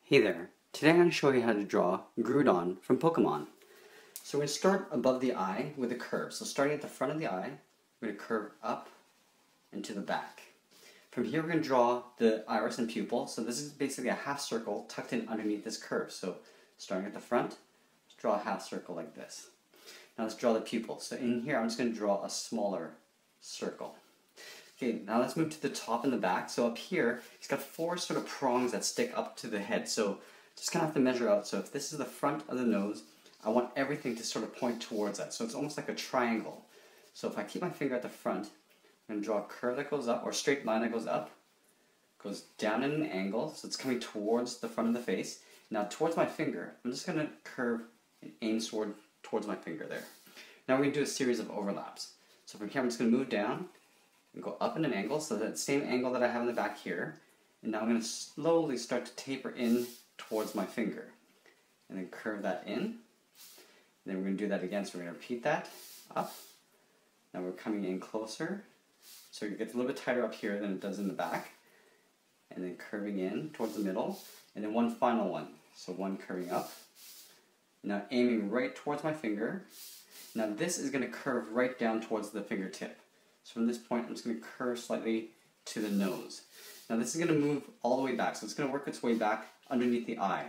Hey there, today I'm going to show you how to draw Groudon from Pokemon. So we're going to start above the eye with a curve. So starting at the front of the eye, we're going to curve up and to the back. From here we're going to draw the iris and pupil. So this is basically a half circle tucked in underneath this curve. So starting at the front, let's draw a half circle like this. Now let's draw the pupil. So in here I'm just going to draw a smaller circle. Okay, now let's move to the top and the back. So up here, he's got four sort of prongs that stick up to the head. So just kind of have to measure out. So if this is the front of the nose, I want everything to sort of point towards that. So it's almost like a triangle. So if I keep my finger at the front, I'm going to draw a curve that goes up, or a straight line that goes up, goes down at an angle, so it's coming towards the front of the face. Now towards my finger, I'm just going to curve and aim towards my finger there. Now we're going to do a series of overlaps. So from here I'm just going to move down, and go up in an angle, so that same angle that I have in the back here. And now I'm going to slowly start to taper in towards my finger. And then curve that in. And then we're going to do that again, so we're going to repeat that, up. Now we're coming in closer. So it gets a little bit tighter up here than it does in the back. And then curving in towards the middle. And then one final one. So one curving up. Now aiming right towards my finger. Now this is going to curve right down towards the fingertip. So from this point, I'm just going to curve slightly to the nose. Now this is going to move all the way back, so it's going to work its way back underneath the eye.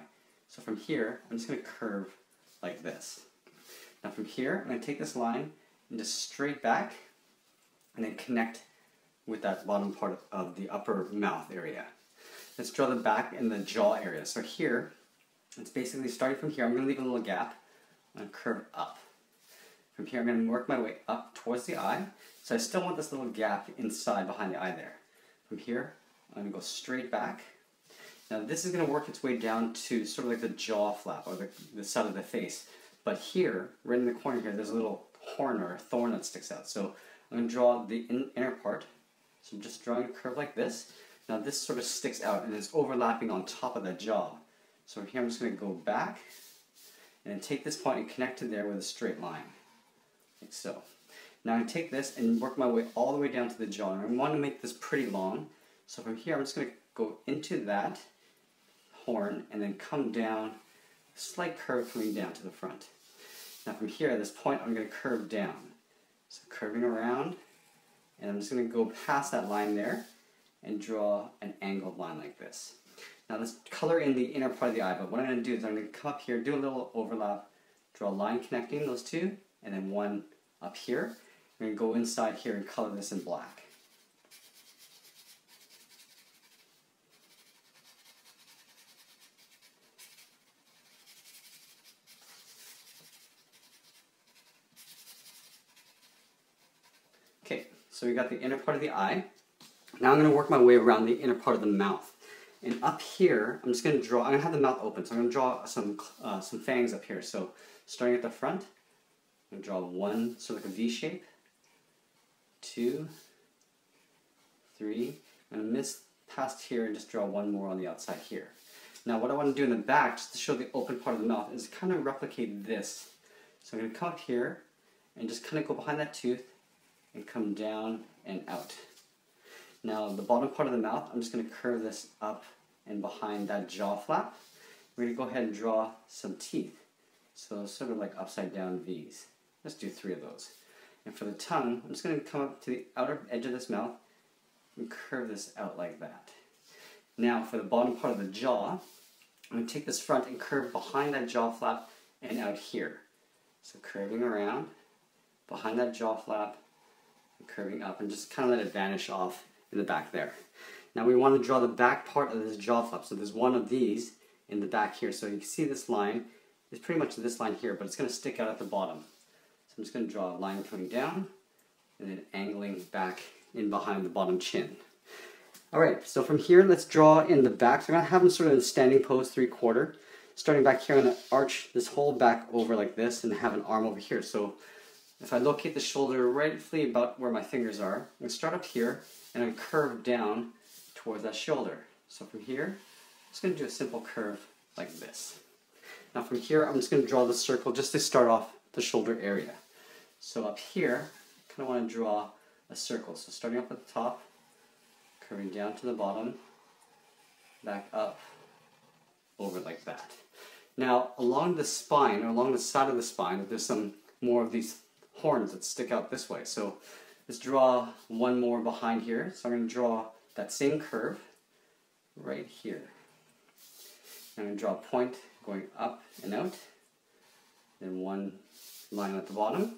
So from here, I'm just going to curve like this. Now from here, I'm going to take this line and just straight back, and then connect with that bottom part of the upper mouth area. Let's draw the back and the jaw area. So here, it's basically starting from here. I'm going to leave a little gap. I'm going to curve up. From here, I'm going to work my way up towards the eye. So I still want this little gap inside behind the eye there. From here, I'm going to go straight back. Now this is going to work its way down to sort of like the jaw flap, or the side of the face. But here, right in the corner here, there's a little horn or a thorn that sticks out. So I'm going to draw the inner part. So I'm just drawing a curve like this. Now this sort of sticks out and is overlapping on top of that jaw. So here I'm just going to go back and then take this point and connect it there with a straight line. Like so. Now I'm going to take this and work my way all the way down to the jaw. And I want to make this pretty long. So from here I'm just going to go into that horn and then come down, a slight curve coming down to the front. Now from here at this point I'm going to curve down. So curving around, and I'm just going to go past that line there and draw an angled line like this. Now let's color in the inner part of the eye, but what I'm going to do is I'm going to come up here, do a little overlap, draw a line connecting those two, and then one up here. I'm going to go inside here and color this in black. Okay, so we got the inner part of the eye. Now I'm going to work my way around the inner part of the mouth. And up here, I'm just going to draw, I'm going to have the mouth open, so I'm going to draw some fangs up here. So starting at the front, I'm going to draw one, sort of like a V shape. 2, 3, I'm going to miss past here and just draw one more on the outside here. Now what I want to do in the back, just to show the open part of the mouth, is kind of replicate this. So I'm going to come up here and just kind of go behind that tooth and come down and out. Now the bottom part of the mouth, I'm just going to curve this up and behind that jaw flap. We're going to go ahead and draw some teeth. So sort of like upside down V's. Let's do 3 of those. And for the tongue, I'm just going to come up to the outer edge of this mouth and curve this out like that. Now for the bottom part of the jaw, I'm going to take this front and curve behind that jaw flap and out here. So curving around, behind that jaw flap, and curving up, and just kind of let it vanish off in the back there. Now we want to draw the back part of this jaw flap. So there's one of these in the back here. So you can see this line is pretty much this line here, but it's going to stick out at the bottom. So I'm just going to draw a line coming down and then angling back in behind the bottom chin. Alright, so from here let's draw in the back. So I'm going to have them sort of in standing pose 3/4. Starting back here, I'm going to arch this whole back over like this and have an arm over here. So if I locate the shoulder roughly about where my fingers are, I'm going to start up here and I'm going to curve down towards that shoulder. So from here, I'm just going to do a simple curve like this. Now from here, I'm just going to draw the circle just to start off the shoulder area. So up here, I kind of want to draw a circle. So starting up at the top, curving down to the bottom, back up, over Now, along the spine, or along the side of the spine, there's some more of these horns that stick out this way. So let's draw one more behind here. So I'm going to draw that same curve right here. I'm going to draw a point going up and out, then one line at the bottom.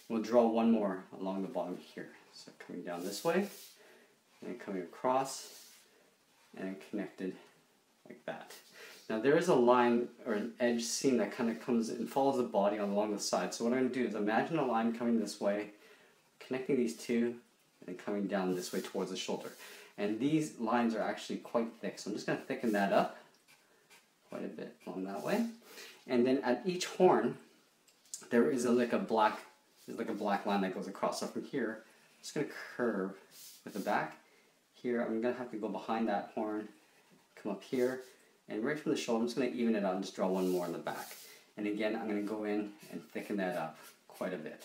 We'll draw one more along the bottom here. So coming down this way, and coming across, and connected like that. Now there is a line or an edge seam that kind of comes and follows the body along the side. So what I'm going to do is imagine a line coming this way, connecting these two, and coming down this way towards the shoulder. And these lines are actually quite thick, so I'm just going to thicken that up quite a bit along that way. And then at each horn, there is like a black line that goes across. So from here, I'm just going to curve with the back. Here, I'm going to have to go behind that horn, come up here, and right from the shoulder, I'm just going to even it out and just draw one more in the back. And again, I'm going to go in and thicken that up quite a bit.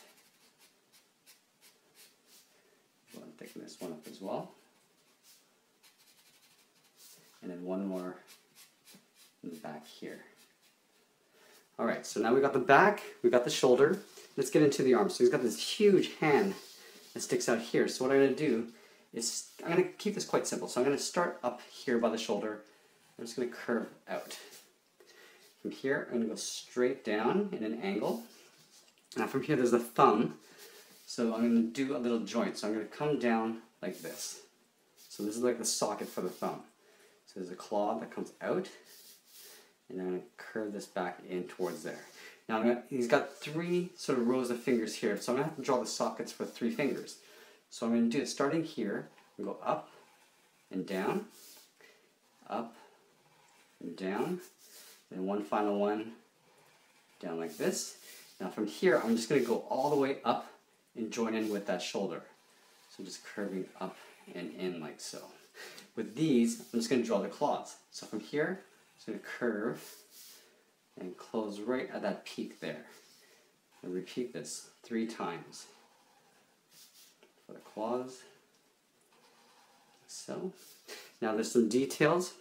Go and thicken this one up as well. And then one more in the back here. Alright, so now we got the back, we got the shoulder. Let's get into the arm. So he's got this huge hand that sticks out here. So what I'm going to do is, I'm going to keep this quite simple. So I'm going to start up here by the shoulder. I'm just going to curve out. From here, I'm going to go straight down in an angle. Now from here, there's a thumb. So I'm going to do a little joint. So I'm going to come down like this. So this is like the socket for the thumb. So there's a claw that comes out. And I'm going to curve this back in towards there. Now he's got three sort of rows of fingers here. So I'm going to have to draw the sockets for 3 fingers. So I'm going to do it starting here. I'm going to go up and down. Up and down, and one final one down like this. Now from here, I'm just going to go all the way up and join in with that shoulder. So just curving up and in like so. With these, I'm just going to draw the claws. So from here, I'm just going to curve and close right at that peak there. And repeat this 3 times. For the claws, like so. Now there's some details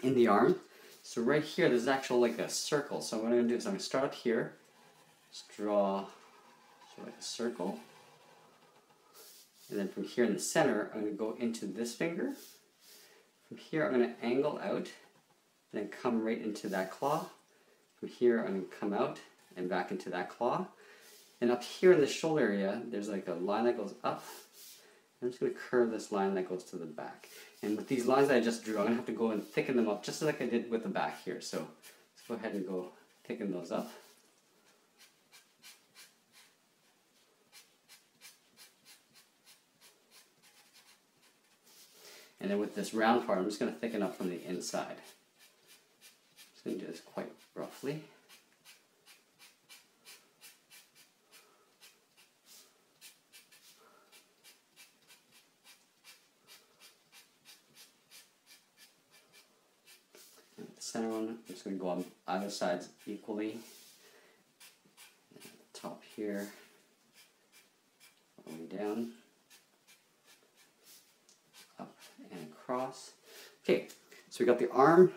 in the arm. So right here, there's actual like a circle. So what I'm going to do is I'm going to start up here, just draw like a circle, and then from here in the center, I'm going to go into this finger. From here, I'm going to angle out, and then come right into that claw. From here, I'm going to come out and back into that claw. And up here in the shoulder area, there's like a line that goes up. I'm just going to curve this line that goes to the back. And with these lines that I just drew, I'm going to have to go and thicken them up just like I did with the back here. So let's go ahead and go thicken those up. And then with this round part, I'm just going to thicken up from the inside. I'm just going to do this quite roughly. Center one, I'm just going to go on either sides equally. At the top here, all the way down, up and across. Okay, so we got the arm.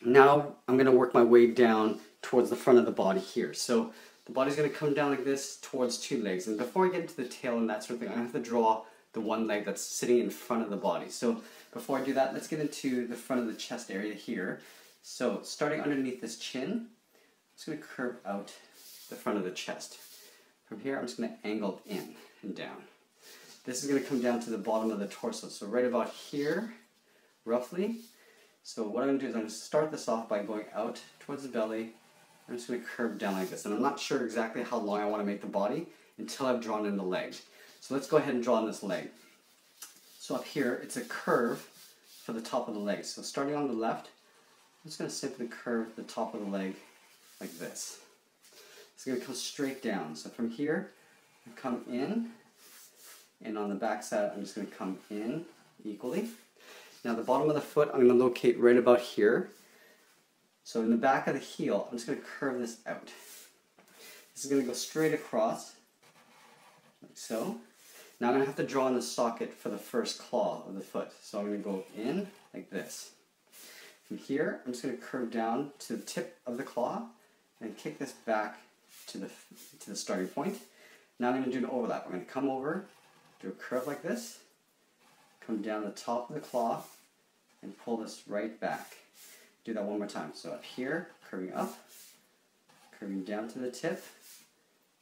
Now I'm going to work my way down towards the front of the body here. So the body's going to come down like this towards 2 legs. And before I get into the tail and that sort of thing, I have to draw the one leg that's sitting in front of the body. So before I do that, let's get into the front of the chest area here. So starting underneath this chin, I'm just going to curve out the front of the chest. From here, I'm just going to angle in and down. This is going to come down to the bottom of the torso. So right about here, roughly. So what I'm going to do is I'm going to start this off by going out towards the belly. I'm just going to curve down like this. And I'm not sure exactly how long I want to make the body until I've drawn in the leg. So let's go ahead and draw in this leg. So up here, it's a curve for the top of the leg. So starting on the left, I'm just going to simply curve the top of the leg like this. It's going to come straight down. So from here, I come in, and on the back side, I'm just going to come in equally. Now the bottom of the foot, I'm going to locate right about here. So in the back of the heel, I'm just going to curve this out. This is going to go straight across, like so. Now I'm going to have to draw in the socket for the first claw of the foot. So I'm going to go in like this. From here, I'm just going to curve down to the tip of the claw and kick this back to the starting point. Now I'm going to do an overlap. I'm going to come over, do a curve like this, come down the top of the claw, and pull this right back. Do that one more time. So up here, curving up, curving down to the tip,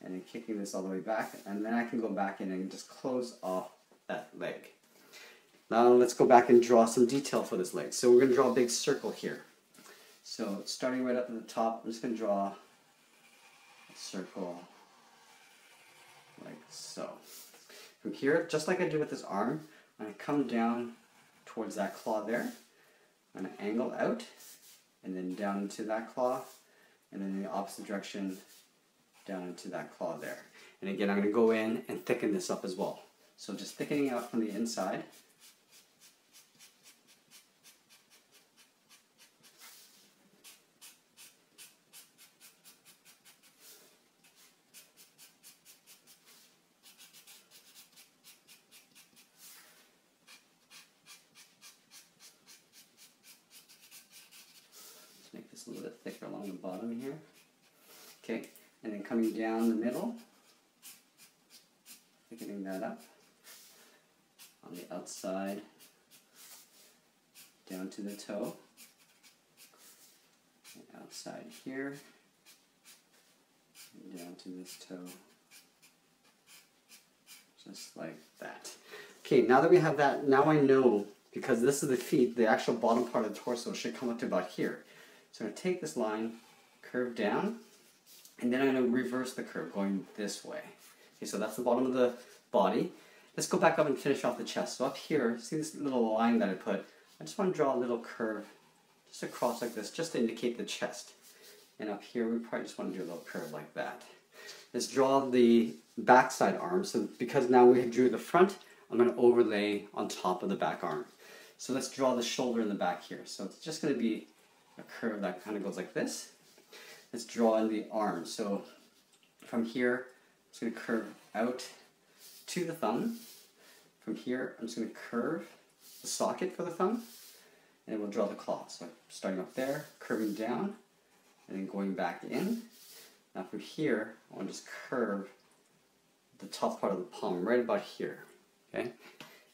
and then kicking this all the way back, and then I can go back in and just close off that leg. Now let's go back and draw some detail for this leg. So we're going to draw a big circle here. So starting right up at the top, I'm just going to draw a circle like so. From here, just like I did with this arm, I'm going to come down towards that claw there. I'm going to angle out, and then down into that claw, and then in the opposite direction, down into that claw there. And again, I'm going to go in and thicken this up as well. So just thickening out from the inside. Let's make this a little bit thicker along the bottom here. Okay. And then coming down the middle, thickening that up on the outside, down to the toe, and outside here, and down to this toe, just like that. Okay, now that we have that, now I know, because this is the feet, the actual bottom part of the torso should come up to about here. So I'm going to take this line, curve down, and then I'm going to reverse the curve, going this way. Okay, so that's the bottom of the body. Let's go back up and finish off the chest. So up here, see this little line that I put? I just want to draw a little curve just across like this, just to indicate the chest. And up here, we probably just want to do a little curve like that. Let's draw the backside arm. So because now we drew the front, I'm going to overlay on top of the back arm. So let's draw the shoulder in the back here. So it's just going to be a curve that kind of goes like this. Let's draw in the arm. So from here, I'm just going to curve out to the thumb. From here, I'm just going to curve the socket for the thumb, and we'll draw the claw. So starting up there, curving down, and then going back in. Now from here, I want to just curve the top part of the palm, right about here. Okay? I'm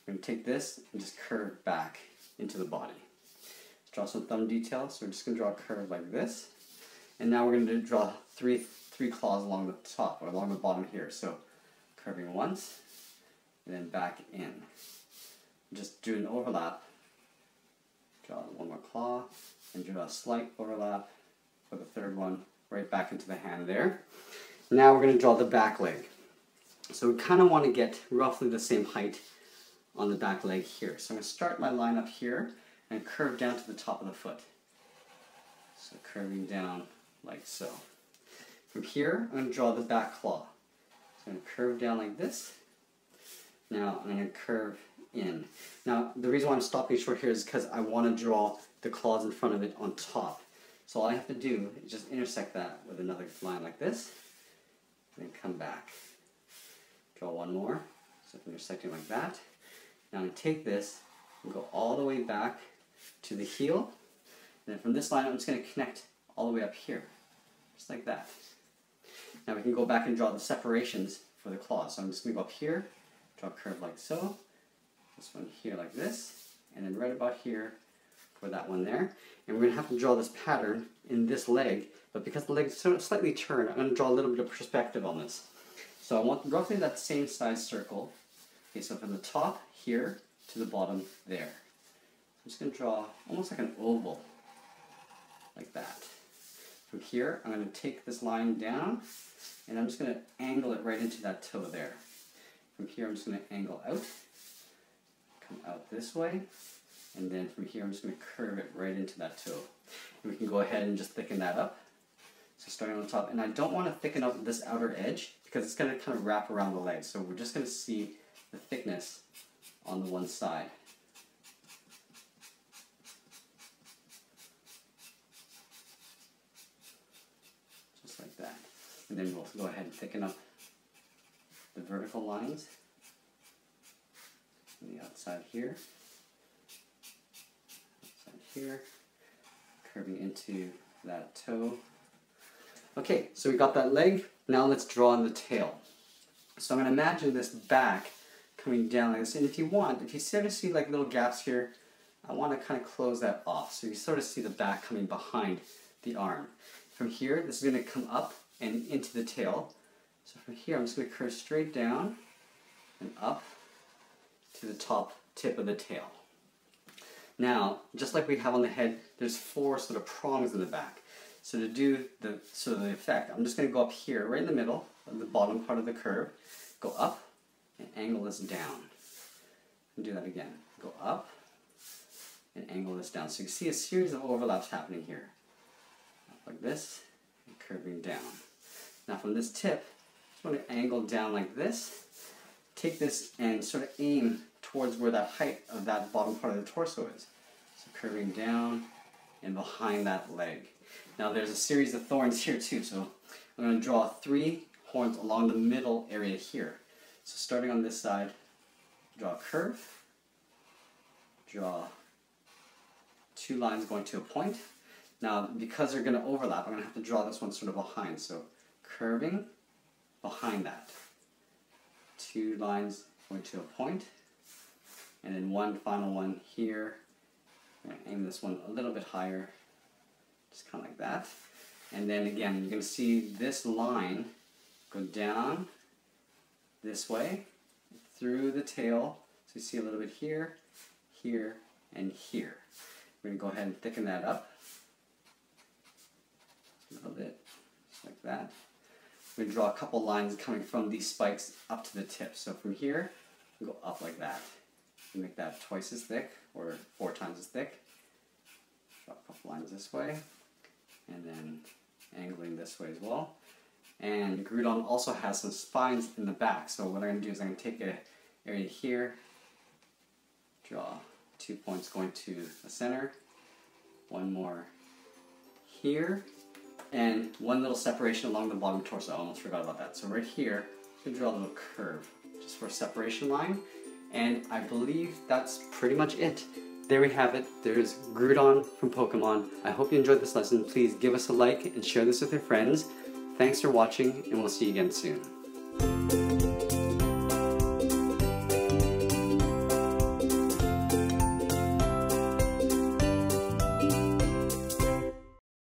going to take this and just curve back into the body. Let's draw some thumb details. So we're just going to draw a curve like this. And now we're going to draw three claws along the top, or along the bottom here. So curving once, and then back in. Just do an overlap. Draw one more claw, and draw a slight overlap for the third one, right back into the hand there. Now we're going to draw the back leg. So we kind of want to get roughly the same height on the back leg here. So I'm going to start my line up here and curve down to the top of the foot. So curving down like so. From here, I'm going to draw the back claw. So I'm going to curve down like this. Now I'm going to curve in. Now the reason why I'm stopping short here is because I want to draw the claws in front of it on top. So all I have to do is just intersect that with another line like this, and then come back. Draw one more, so intersecting like that. Now I'm going to take this and go all the way back to the heel, and then from this line I'm just going to connect all the way up here, just like that. Now we can go back and draw the separations for the claws. So I'm just going to go up here, draw a curve like so, this one here like this, and then right about here for that one there. And we're going to have to draw this pattern in this leg, but because the leg is slightly turned, I'm going to draw a little bit of perspective on this. So I want roughly that same size circle. Okay, so from the top here to the bottom there. I'm just going to draw almost like an oval, like that. From here, I'm going to take this line down, and I'm just going to angle it right into that toe there. From here, I'm just going to angle out, come out this way, and then from here, I'm just going to curve it right into that toe. And we can go ahead and just thicken that up. So starting on the top, and I don't want to thicken up this outer edge because it's going to kind of wrap around the leg. So we're just going to see the thickness on the one side. Just like that. And then we'll go ahead and thicken up the vertical lines on the outside here, outside here, curving into that toe. Okay, so we got that leg. Now let's draw on the tail. So I'm going to imagine this back coming down like this. And if you want, if you sort of see like little gaps here, I want to kind of close that off. So you sort of see the back coming behind the arm. From here, this is going to come up and into the tail. So from here, I'm just going to curve straight down and up to the top tip of the tail. Now, just like we have on the head, there's 4 sort of prongs in the back. So to do the sort of the effect, I'm just going to go up here, right in the middle of the bottom part of the curve, go up and angle this down. And do that again. Go up and angle this down. So you can see a series of overlaps happening here. Up like this, and curving down. Now from this tip, I just want to angle down like this. Take this and sort of aim towards where that height of that bottom part of the torso is. So curving down and behind that leg. Now there's a series of thorns here too, so I'm going to draw 3 horns along the middle area here. So starting on this side, draw a curve, draw 2 lines going to a point. Now because they're going to overlap, I'm going to have to draw this one sort of behind. So curving behind that. 2 lines going to a point. And then one final one here. I'm going to aim this one a little bit higher. Just kind of like that. And then again, you're going to see this line go down this way through the tail. So you see a little bit here, here, and here. We're going to go ahead and thicken that up a little bit, just like that. We're going to draw a couple lines coming from these spikes up to the tip. So from here, we go up like that. You make that twice as thick, or 4 times as thick. Draw a couple lines this way, and then angling this way as well. And Groudon also has some spines in the back. So what I'm going to do is I'm going to take an area here, draw 2 points going to the center, 1 more here, and 1 little separation along the bottom torso. I almost forgot about that. So right here, I'm going to draw a little curve just for a separation line. And I believe that's pretty much it. There we have it. There's Groudon from Pokemon. I hope you enjoyed this lesson. Please give us a like and share this with your friends. Thanks for watching, and we'll see you again soon.